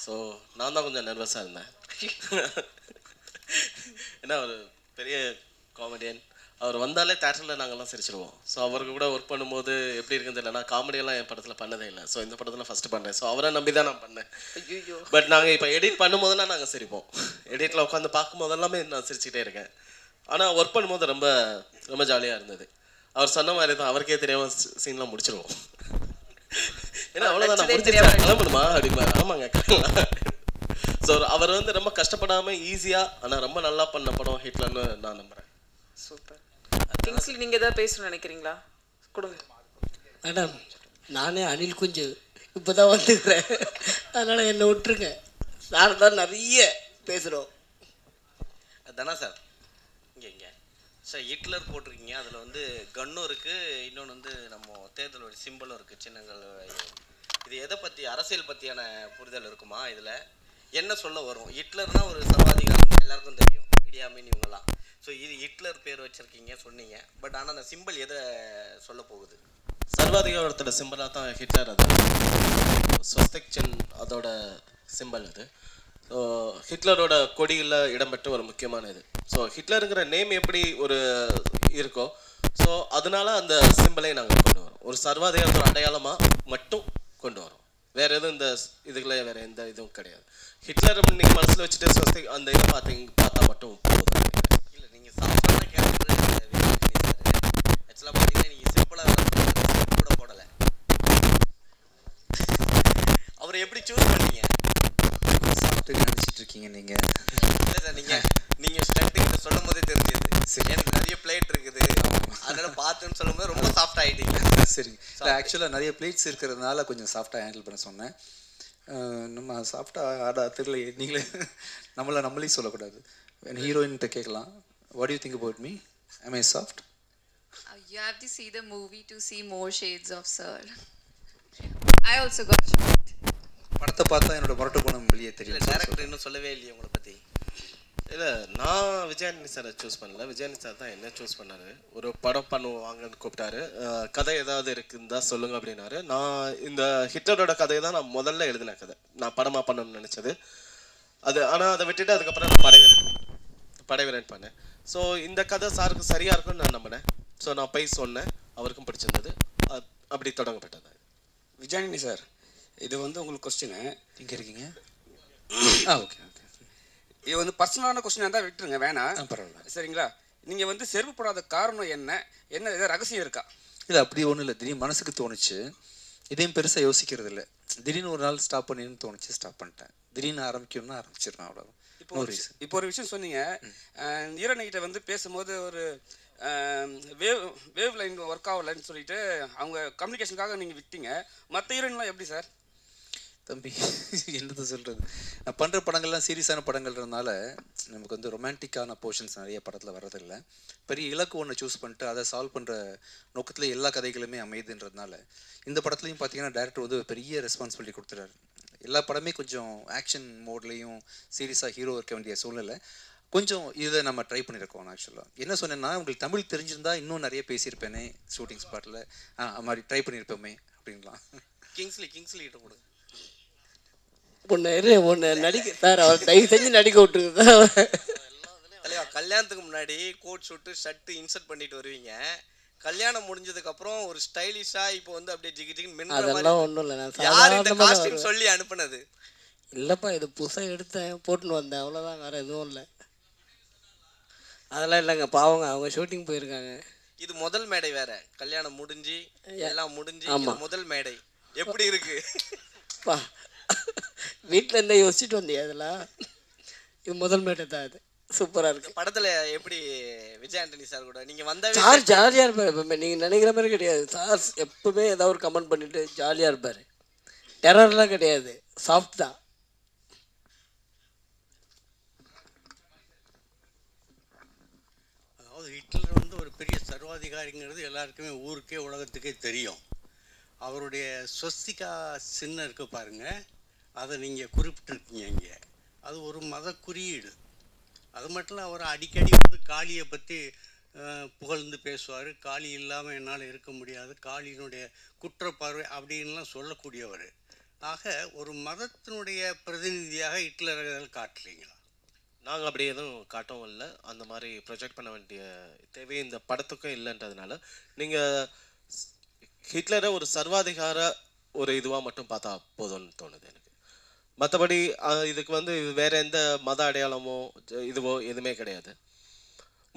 So நான் தான் கொஞ்சம் நர்வஸாக இருந்தேன். ஏன்னா ஒரு பெரிய காமெடியன், அவர் வந்தாலே தேட்டரில் நாங்கள்லாம் சிரிச்சிடுவோம். ஸோ அவருக்கு கூட ஒர்க் பண்ணும்போது எப்படி இருக்குன்னு தெரியல. நான் காமெடியெல்லாம் என் படத்தில் பண்ணதே இல்லை. ஸோ இந்த படத்தில் ஃபஸ்ட்டு பண்ணேன். ஸோ அவரை நம்பி தான் நான் பண்ணேன். பட் நாங்கள் இப்போ எடிட் பண்ணும்போதெல்லாம் நாங்கள் சிரிப்போம். எடிட்டில் உட்காந்து பார்க்கும்போதெல்லாமே நான் சிரிச்சுக்கிட்டே இருக்கேன். ஆனால் ஒர்க் பண்ணும்போது ரொம்ப ரொம்ப ஜாலியாக இருந்தது. அவர் சொன்ன மாதிரி தான், அவருக்கே தெரியாமல் சீன்லாம் முடிச்சிருவோம். ஏன்னா அவ்வளோதான், நான் முடிச்சிருக்கேன் கிளம்பணுமா அப்படிமா. ஆமாங்க. ஸோ அவர் வந்து ரொம்ப கஷ்டப்படாமல் ஈஸியாக ஆனால் ரொம்ப நல்லா பண்ண படம் ஹிட்லர்னு நான் நம்புகிறேன். சூப்பர். கிங்ஸ்லி நீங்கள் எதாவது பேசணும்னு நினைக்கிறீங்களா? கொடுங்க மேடம். நானே அணில் குஞ்சு இப்போ தான் வந்துக்கிறேன், அதனால் என்னை விட்டுருங்க. நான் தான் நிறைய பேசுகிறோம். தானா சார்? இங்கே சார் ஹிட்லர் போட்டிருக்கீங்க, அதில் வந்து கன்னும் இருக்குது, இன்னொன்று வந்து நம்ம தேர்தலோட சிம்பிளும் இருக்குது, சின்னங்கள். இது எதை பற்றி, அரசியல் பற்றியான புரிதல் இருக்குமா? இதில் என்ன சொல்ல வரும்? ஹிட்லர்னால் ஒரு சர்வாதிகாரம் எல்லாருக்கும் தெரியும், இடியாமின் இவங்கெல்லாம். ஸோ இது ஹிட்லர் பேர் வச்சுருக்கீங்க சொன்னீங்க, பட் ஆனால் அந்த சிம்பிள் எதை சொல்ல போகுது? சர்வாதிகாரத்தோட சிம்பிளாக தான் ஹிட்லர், அது ஸ்வஸ்திக் சின் அதோட சிம்பிள் அது. ஸோ ஹிட்லரோட கொடியில் இடம்பெற்ற ஒரு முக்கியமான இது. ஸோ ஹிட்லருங்கிற நேம் எப்படி ஒரு இருக்கோ, ஸோ அதனால அந்த சிம்பிளை நாங்கள் கொண்டு வரோம். ஒரு சர்வாதிகாரத்தோட அடையாளமாக மட்டும் கொண்டு வரோம். வேறு எதுவும் இந்த இதுக்குள்ளே வேறு எந்த இதுவும் கிடையாது. ஹிட்லர் நீங்கள் மனசில் வச்சுட்டு ஸ்வஸ்திக் அந்த இதை பார்த்தா மட்டும் போதும். இல்லை, நீங்கள் சாஃப்டான கேரக்டர் ஆக்சுவலாக பார்த்தீங்கன்னா நீங்கள் சிம்பிளாக கூட போடலை. அவரை எப்படி சூஸ் பண்ணீங்க? நினச்சிட்டு இருக்கீங்க நீங்கள்? இல்லை சார், நீங்கள் ஸ்டண்ட்டுக்கிட்ட சொல்லும் போதே தெரிஞ்சது. சரி, எனக்கு நிறைய பிளேட் இருக்குது, அதனால் பார்த்துன்னு சொல்லும் போது ரொம்ப சாஃப்ட் ஆகிட்டீங்க. சரிங்க. இல்லை, ஆக்சுவலாக நிறைய பிளேட்ஸ் இருக்கிறதுனால கொஞ்சம் சாஃப்டாக ஹேண்டில் பண்ண சொன்னேன். நம்ம சாஃப்டாக ஆடா தெரியல, நீங்களே நம்மளே சொல்லக்கூடாது. ஹீரோயின்கிட்ட கேட்கலாம். What you think about me? am I soft? You have to see the movie to see more shades of Sir. I also got shocked. படத்தை பார்த்தா என்னோட முரட்டு குணம் வெளியே தெரியல. டேரக்டர் இன்னும் சொல்லவே இல்லையே உங்களை பற்றி? இல்லை, நான் விஜயானி சாரை சூஸ் பண்ணல, விஜயானி சார் தான் என்ன சூஸ் பண்ணார். ஒரு படம் பண்ணுவாங்கன்னு கூப்பிட்டாரு. கதை ஏதாவது இருக்குன்னு தான் சொல்லுங்கள் அப்படின்னாரு. நான் இந்த ஹிட்லரோட கதையை தான் நான் முதல்ல எழுதின கதை, நான் படமாக பண்ணணும்னு நினச்சது அது. ஆனால் அதை விட்டுட்டு அதுக்கப்புறம் நான் படைவீரன் பண்ணேன். ஸோ இந்த கதை சாருக்கு சரியாக இருக்குன்னு நான் நம்பினேன். ஸோ நான் போய் சொன்னேன், அவருக்கும் பிடிச்சிருந்தது, அப்படி தொடங்கப்பட்டது. விஜயானி சார், இது வந்து உங்களுக்கு கொஸ்டின் இங்கே இருக்கீங்க? ஓகே. இது வந்து பர்சனலான கொஸ்டினாக தான் விட்டுருங்க, வேணாம். பரவாயில்ல. சரிங்களா? நீங்கள் வந்து செருப்பு போடாத காரணம் என்ன ஏதாவது ரகசியம் இருக்கா? இல்லை, அப்படி ஒன்றும் இல்லை. திடீர்னு மனசுக்கு தோணுச்சு, இதையும் பெருசாக யோசிக்கிறது இல்லை. திடீர்னு ஒரு நாள் ஸ்டாப் பண்ணின்னு தோணுச்சு, ஸ்டாப் பண்ணிட்டேன். திடீர்னு ஆரம்பிக்கணும்னா ஆரம்பிச்சிடுறேன், அவ்வளோ. இப்போ ஒரு விஷயம் சொன்னீங்க, ஈரணிகிட்ட வந்து பேசும்போது ஒரு வேவ் லைன் ஒர்க் ஆகலைன்னு சொல்லிட்டு அவங்க கம்யூனிகேஷனுக்காக நீங்கள் விட்டீங்க. மற்ற ஹீரோயின்லாம் எப்படி சார்? தம்பி, என்னது சொல்கிறது, நான் பண்ணுற படங்கள்லாம் சீரியஸான படங்கள்ன்றதுனால நமக்கு வந்து ரொமான்டிக்கான போர்ஷன்ஸ் நிறைய படத்தில் வர்றதில்லை. பெரிய இலக்கு ஒன்று சூஸ் பண்ணிட்டு அதை சால்வ் பண்ணுற நோக்கத்தில் எல்லா கதைகளுமே அமையுதுன்றதுனால இந்த படத்துலையும் பார்த்தீங்கன்னா டேரக்டர் வந்து பெரிய ரெஸ்பான்சிபிலிட்டி கொடுத்துறாரு. எல்லா படமே கொஞ்சம் ஆக்ஷன் மோட்லேயும் சீரியஸாக ஹீரோ இருக்க வேண்டிய சூழ்நிலை. கொஞ்சம் இதை நம்ம ட்ரை பண்ணியிருக்கோம். ஆக்சுவலாக என்ன சொன்னேன்னா, உங்களுக்கு தமிழ் தெரிஞ்சிருந்தா இன்னும் நிறைய பேசியிருப்பேனே ஷூட்டிங் ஸ்பாட்டில், அது மாதிரி ட்ரை பண்ணியிருப்போமே அப்படின்லாம். கிங்ஸ்லி கிட்ட கொடுங்க. ஒன்று நடிக்க சார், அவர் தயவு செஞ்சு நடிக்க விட்டுருக்கு. தலைவா, கல்யாணத்துக்கு முன்னாடி கோட் ஷூட்டு ஷர்ட்டு இன்சர்ட் பண்ணிட்டு வருவீங்க, கல்யாணம் முடிஞ்சதுக்கு அப்புறம் ஒரு ஸ்டைலிஷா இப்போ வந்து அப்படியே ஜிகி ஜிகின்னு மென்ன மாதிரி. அதெல்லாம் ஒன்றும் இல்லை, நான் யார் இந்த காஸ்டியூம் சொல்லி அனுப்புனது? இல்லைப்பா, இது புதுசாக எடுத்தேன், போட்டுன்னு வந்தேன், அவ்வளோதான், வேறு எதுவும் இல்லை. அதெல்லாம் இல்லைங்க, பாவங்க, அவங்க ஷூட்டிங் போயிருக்காங்க. இது முதல் மேடை வேற, கல்யாணம் முடிஞ்சு எல்லாம் முடிஞ்சு முதல் மேடை எப்படி இருக்கு? பா, வீட்டில் இருந்தே யோசிச்சுட்டு வந்தியா? அதெல்லாம் இது முதல் மேடை தான், அது சூப்பராக இருக்குது. படத்தில் எப்படி விஜய் ஆண்டனி சார் கூட நீங்கள் வந்தாவே சார் ஜாலியாக இருப்பார். எப்பவுமே நீங்கள் நினைக்கிற மாதிரி கிடையாது. சார் எப்பவுமே ஏதாவது ஒரு கமெண்ட் பண்ணிவிட்டு ஜாலியாக இருப்பார். டெரர்லாம் கிடையாது, சாஃப்ட் தான். அதாவது ஹிட்லர் வந்து ஒரு பெரிய சர்வாதிகாரிங்கிறது எல்லாருக்குமே ஊருக்கே உலகத்துக்கே தெரியும். அவருடைய ஸ்வஸ்திகா சின்னம் இருக்குது பாருங்கள், அதை நீங்கள் குறிப்பிட்டிருக்கீங்க இங்கே. அது ஒரு மத குறியீடு. அது மட்டும் இல்லை, அவர் அடிக்கடி வந்து காளியை பற்றி புகழ்ந்து பேசுவார். காளி இல்லாமல் என்னால் இருக்க முடியாது, காளியினுடைய குற்றப்பார்வை அப்படின்லாம் சொல்லக்கூடியவர். ஆக ஒரு மதத்தினுடைய பிரதிநிதியாக ஹிட்லர்கள் காட்டுறீங்களா? நாங்கள் அப்படி எதுவும் காட்டவும் இல்லை, அந்த மாதிரி ப்ரொஜெக்ட் பண்ண வேண்டிய தேவை இந்த படத்துக்கும் இல்லைன்றதுனால நீங்கள் ஹிட்லரை ஒரு சர்வாதிகார ஒரு இதுவாக மட்டும் பார்த்தா போதும்னு தோணுது எனக்கு. மற்றபடி இதுக்கு வந்து வேறு எந்த மத அடையாளமோ இதுவோ எதுவுமே கிடையாது.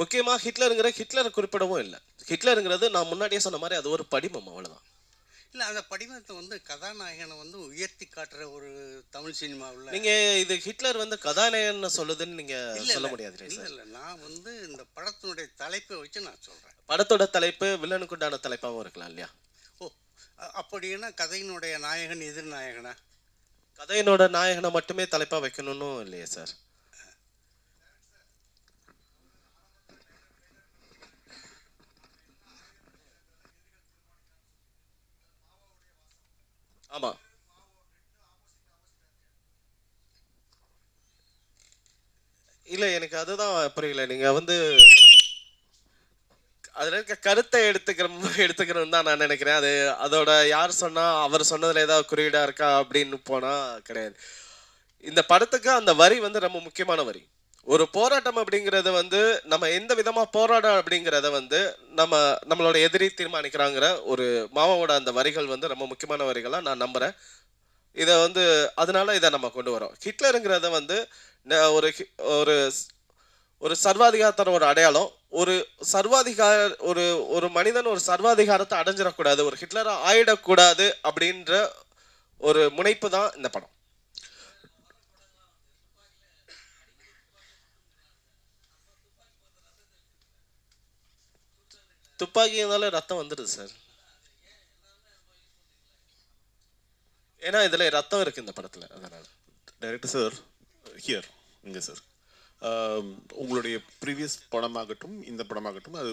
முக்கியமாக ஹிட்லரை குறிப்பிடவும் இல்லை. ஹிட்லருங்கிறது நான் முன்னாடியே சொன்ன மாதிரி அது ஒரு படிமம், அவ்வளோதான். இல்லை, அந்த படிமத்தை வந்து கதாநாயகனை வந்து உயர்த்தி காட்டுற ஒரு தமிழ் சினிமாவில் நீங்கள் இது ஹிட்லர் வந்து கதாநாயகன் சொல்லுதுன்னு நீங்கள் சொல்ல முடியாது. இல்லை, நான் வந்து இந்த படத்தினுடைய தலைப்பை வச்சு நான் சொல்கிறேன். படத்தோட தலைப்பு வில்லனுக்கு உண்டான தலைப்பாகவும் இருக்கலாம் இல்லையா? ஓ, அப்படின்னா கதையினுடைய நாயகன் எதிர்நாயகனா? கதையினோட நாயகனை மட்டுமே தலைப்பாக வைக்கணும்னு இல்லையே சார். ஆமாம், இல்லை எனக்கு அதுதான் புரியல. நீங்கள் வந்து அதில் இருக்க கருத்தை எடுத்துக்கணும்னு தான் நான் நினைக்கிறேன். அதோட யார் சொன்னால் அவர் சொன்னதில் ஏதாவது குறியீடாக இருக்கா அப்படின்னு போனால் கிடையாது. இந்த படத்துக்கு அந்த வரி வந்து ரொம்ப முக்கியமான வரி. ஒரு போராட்டம் அப்படிங்கிறது வந்து நம்ம எந்த விதமாக போராடம் அப்படிங்கிறத வந்து நம்மளோட எதிரி தீர்மானிக்கிறாங்கிற ஒரு மாமாவோட அந்த வரிகள் வந்து ரொம்ப முக்கியமான வரிகளாக நான் நம்புகிறேன். இதை வந்து அதனால இதை நம்ம கொண்டு வரோம். ஹிட்லருங்கிறத வந்து ஒரு ஒரு ஒரு சர்வாதிகாரத்தோட அடையாளம். ஒரு ஒரு மனிதன் ஒரு சர்வாதிகாரத்தை அடைஞ்சிடக்கூடாது, ஒரு ஹிட்லராக ஆயிடக்கூடாது அப்படின்ற ஒரு முனைப்பு தான் இந்த படம். துப்பாக்கி இருந்தாலும் ரத்தம் வந்துடுது சார். ஏன்னா இதில் ரத்தம் இருக்குது இந்த படத்தில், அதனால். டைரக்டர் சார் ஹியர் இங்கே சார், உங்களுடைய ப்ரீவியஸ் படமாகட்டும் இந்த படமாகட்டும் அது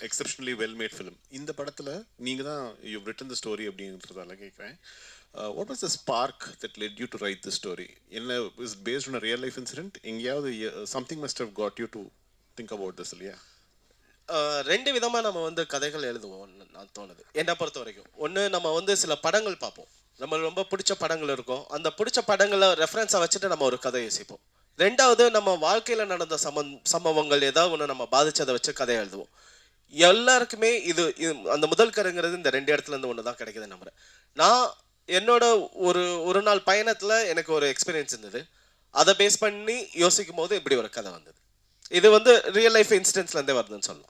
எக்ஸப்ஷனலி வெல் மேட் ஃபிலிம். இந்த படத்தில் நீங்கள் தான் யூ ரிட்டன் த ஸ்டோரி அப்படின்றதால கேட்குறேன். What was the spark that led you to write the story? என்ன is based on a real life incident? எங்கேயாவது something must have got you to think about this இல்லையா? ரெண்டு விதமாக நம்ம வந்து கதைகள் எழுதுவோம் நான் தோணுது என்னை பொறுத்த வரைக்கும். ஒன்று, நம்ம வந்து சில படங்கள் பார்ப்போம், நம்ம ரொம்ப பிடிச்ச படங்கள் இருக்கும், அந்த பிடிச்ச படங்களை ரெஃபரன்ஸாக வச்சுட்டு நம்ம ஒரு கதை யோசிப்போம். ரெண்டாவது, நம்ம வாழ்க்கையில் நடந்த சம்பவங்கள் ஏதாவது ஒன்று நம்ம பாதிச்சதை வச்சு கதையை எழுதுவோம். எல்லாருக்குமே இது அந்த முதல் கருங்கிறது இந்த ரெண்டு இடத்துலேருந்து ஒன்று தான் கிடைக்குதுன்னு நம்புகிறேன். நான் என்னோட ஒரு நாள் பயணத்தில் எனக்கு ஒரு எக்ஸ்பீரியன்ஸ் இருந்தது, அதை பேஸ் பண்ணி யோசிக்கும் போது இப்படி ஒரு கதை வந்தது. இது வந்து ரியல் லைஃப் இன்சிடென்ட்ஸ்லேருந்தே வருதுன்னு சொல்லலாம்.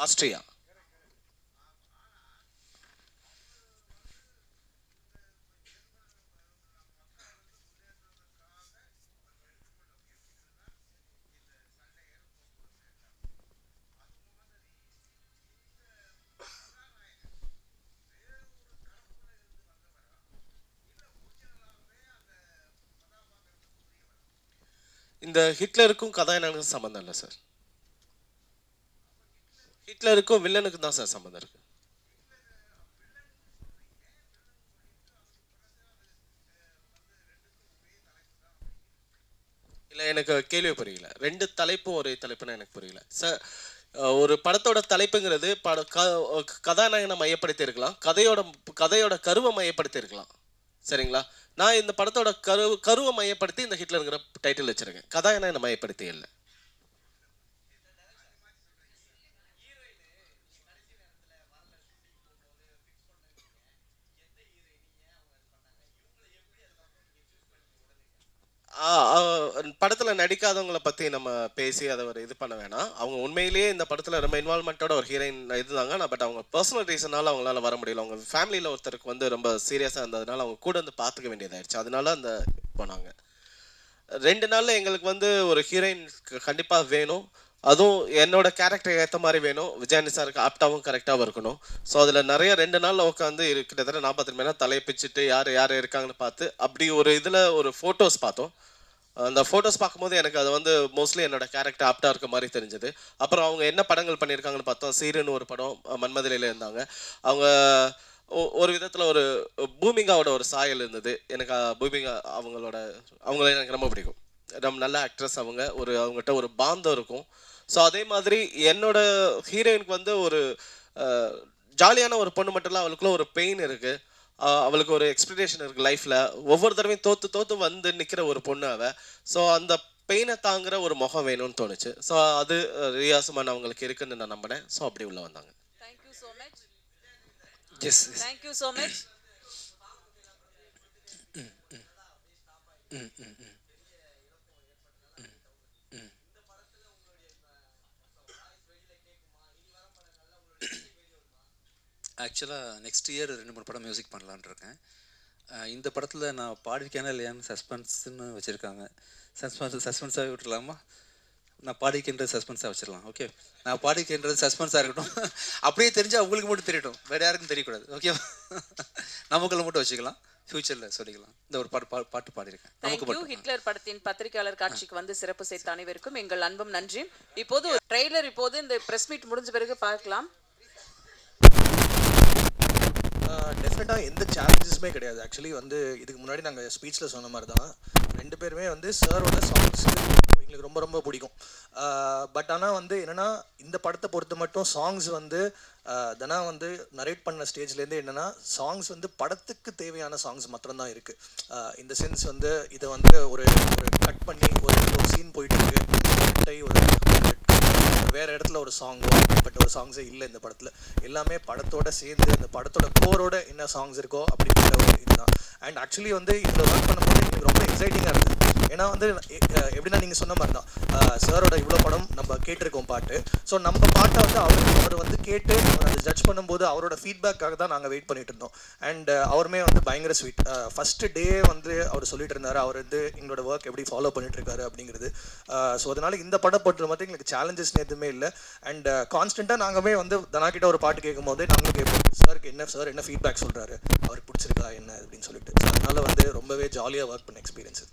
ஆஸ்ட்ரியா. இந்த ஹிட்லருக்கும் கதாநாயகனுக்கும் சம்மந்தம் இல்லை சார். ஹிட்லருக்கும் வில்லனுக்கும் தான் சார் சம்மந்தம் இருக்கு. இல்லை, எனக்கு கேள்வி புரியல. ரெண்டு தலைப்பும் ஒரே தலைப்புன்னு எனக்கு புரியல சார். ஒரு படத்தோட தலைப்புங்கிறது கதாநாயகனை மையப்படுத்தி இருக்கலாம், கதையோட கருவை மையப்படுத்தி இருக்கலாம், சரிங்களா? நான் இந்த படத்தோட கருவை மையப்படுத்தி இந்த ஹிட்லருங்கிற டைட்டில் வச்சிருக்கேன், கதாநாயகனை மையப்படுத்தி இல்லை. படத்தில் நடிக்காதவங்களை பற்றி நம்ம பேசி அதை ஒரு இது பண்ண வேணாம். அவங்க உண்மையிலேயே இந்த படத்தில் ரொம்ப இன்வால்மெண்ட்டோட ஒரு ஹீரோயின் இதுதாங்க. பட் அவங்க பர்சனல் ரீசனால் அவங்களால வர முடியல. அவங்க ஃபேமிலியில் ஒருத்தருக்கு வந்து ரொம்ப சீரியஸாக இருந்ததுனால அவங்க கூட வந்து பார்த்துக்க வேண்டியதாகிடுச்சு. அதனால அந்த போனாங்க. 2 நாளில் எங்களுக்கு வந்து ஒரு ஹீரோயின் கண்டிப்பாக வேணும், அதுவும் என்னோட கேரக்டர் ஏற்ற மாதிரி வேணும். விஜயானி சாருக்கு ஆப்டாகவும் கரெக்டாகவும் இருக்கணும். ஸோ அதில் நிறைய 2 நாளில் உட்காந்து கிட்டத்தட்ட 40 மணி நேரம் தலையை பிச்சுட்டு யார் இருக்காங்கன்னு பார்த்து அப்படி ஒரு இதில் ஒரு ஃபோட்டோஸ் பார்த்தோம். அந்த ஃபோட்டோஸ் பார்க்கும்போது எனக்கு அது வந்து மோஸ்ட்லி என்னோட கேரக்டர் ஆப்டாக இருக்க மாதிரி தெரிஞ்சது. அப்புறம் அவங்க என்ன படங்கள் பண்ணியிருக்காங்கன்னு பார்த்தோம். சீருன்னு ஒரு படம் மன்மதிலையில் இருந்தாங்க. அவங்க ஒரு விதத்தில் ஒரு பூமிகாவோட ஒரு சாயல் இருந்தது. எனக்கு பூமிகா அவங்கள எனக்கு ரொம்ப பிடிக்கும். ரொம்ப நல்ல ஆக்ட்ரஸ் அவங்க. அவங்ககிட்ட ஒரு பாந்தம் இருக்கும். ஸோ அதே மாதிரி என்னோட ஹீரோயினுக்கு வந்து ஒரு ஜாலியான ஒரு பொண்ணு மட்டும் இல்லை, அவளுக்குள்ள ஒரு பெயின் இருக்குது, அவளுக்கு ஒரு எக்ஸ்பெக்டேஷன் இருக்குது லைஃப்பில். ஒவ்வொரு தடவையும் தோற்று வந்து நிற்கிற ஒரு பொண்ணு அவள். ஸோ அந்த பெயினை தாங்குற ஒரு முகம் வேணும்னு தோணுச்சு. ஸோ அது ரியா சுமன் அவங்களுக்கு இருக்குன்னு நான் நம்பினேன். ஸோ அப்படி உள்ள வந்தாங்க. Thank you so much. Yes, thank you so much. ஆக்சுவலாக நெக்ஸ்ட் இயர் 2-3 படம் மியூசிக் பண்ணலான்னு இருக்கேன். இந்த படத்தில் நான் பாடிருக்கேனா இல்லையான்னு சஸ்பென்ஸ்ன்னு வச்சுருக்காங்க. சஸ்பென்ஸாக விட்டுடலாமா? நான் பாடிக்கின்றது சஸ்பென்ஸாக வச்சிடலாம். ஓகே, நான் பாடிக்கின்றது சஸ்பென்ஸாக இருக்கட்டும். அப்படியே தெரிஞ்சால் உங்களுக்கு மட்டும் தெரியட்டும், வேறு யாருக்கும் தெரியக்கூடாது. ஓகேவா? நமக்குள்ள மட்டும் வச்சுக்கலாம், ஃபியூச்சரில் சொல்லிக்கலாம். இந்த ஒரு பாட்டு பாடியிருக்கேன். தேங்க்யூ. ஹிட்லர் படத்தின் பத்திரிகையாளர் காட்சிக்கு வந்து சிறப்பு சேர்த்த அனைவருக்கும் எங்கள் அன்பும் நன்றி. இப்போது ட்ரெய்லர் இந்த பிரஸ் மீட் முடிஞ்ச பிறகு பார்க்கலாம். டெஃபினட்டாக எந்த சேலஞ்சஸுமே கிடையாது. ஆக்சுவலி வந்து இதுக்கு முன்னாடி நாங்கள் ஸ்பீச்சில் சொன்ன மாதிரி தான் 2 பேருமே வந்து சாரோட சாங்ஸ் எங்களுக்கு ரொம்ப ரொம்ப பிடிக்கும். பட் ஆனால் வந்து என்னென்னா இந்த படத்தை பொறுத்த மட்டும் சாங்ஸ் வந்து தனா வந்து நரேட் பண்ண ஸ்டேஜ்லேருந்து என்னென்னா சாங்ஸ் வந்து படத்துக்கு தேவையான சாங்ஸ் மாத்திரம்தான் இருக்குது. இந்த சென்ஸ் வந்து இதை வந்து ஒரு கட் பண்ணி ஒரு சீன் போயிட்டு இருக்கு, ஒரு வேறு இடத்துல ஒரு சாங்கோ பட் ஒரு சாங்ஸே இல்லை இந்த படத்தில். எல்லாமே படத்தோட சேர்ந்து அந்த படத்தோட கோரோட என்ன சாங்ஸ் இருக்கோ அப்படிங்கிற ஒரு இதுதான். அண்ட் ஆக்சுவலி வந்து இதில் ஒர்க் பண்ணும்போது எனக்கு ரொம்ப எக்ஸைட்டிங்காக இருந்தது. ஏன்னா வந்து எப்படின்னா நீங்கள் சொன்ன மாதிரி தான் சாரோட இவ்வளோ படம் நம்ம கேட்டிருக்கோம் பாட்டு. ஸோ நம்ம பாட்டை வந்து அவர் வந்து கேட்டு அவர் அதை ஜட்ஜ் பண்ணும்போது அவரோட ஃபீட்பேக்காக தான் நாங்கள் வெயிட் பண்ணிட்டு இருந்தோம். அண்ட் அவருமே வந்து பயங்கர ஸ்வீட். ஃபஸ்ட்டு டே வந்து அவர் சொல்லிட்டு இருந்தார் அவர் வந்து எங்களோட ஒர்க் எப்படி ஃபாலோ பண்ணிட்டு இருக்காரு அப்படிங்கிறது. ஸோ அதனால இந்த படம் பொறுத்த மட்டும் எங்களுக்கு சேலஞ்சஸ் எதுவுமே இல்லை. அண்ட் கான்ஸ்டண்ட்டாக நாங்கள் வந்து தனா கிட்ட ஒரு பாட்டு கேட்கும் போதே நாங்களும் கேட்போம் சார் என்ன ஃபீட்பேக் சொல்கிறாரு, அவருக்கு பிடிச்சிருக்கா என்ன அப்படின்னு சொல்லிட்டு. ஸோ அதனால வந்து ரொம்பவே ஜாலியாக ஒர்க் பண்ண எக்ஸ்பீரியன்ஸ்.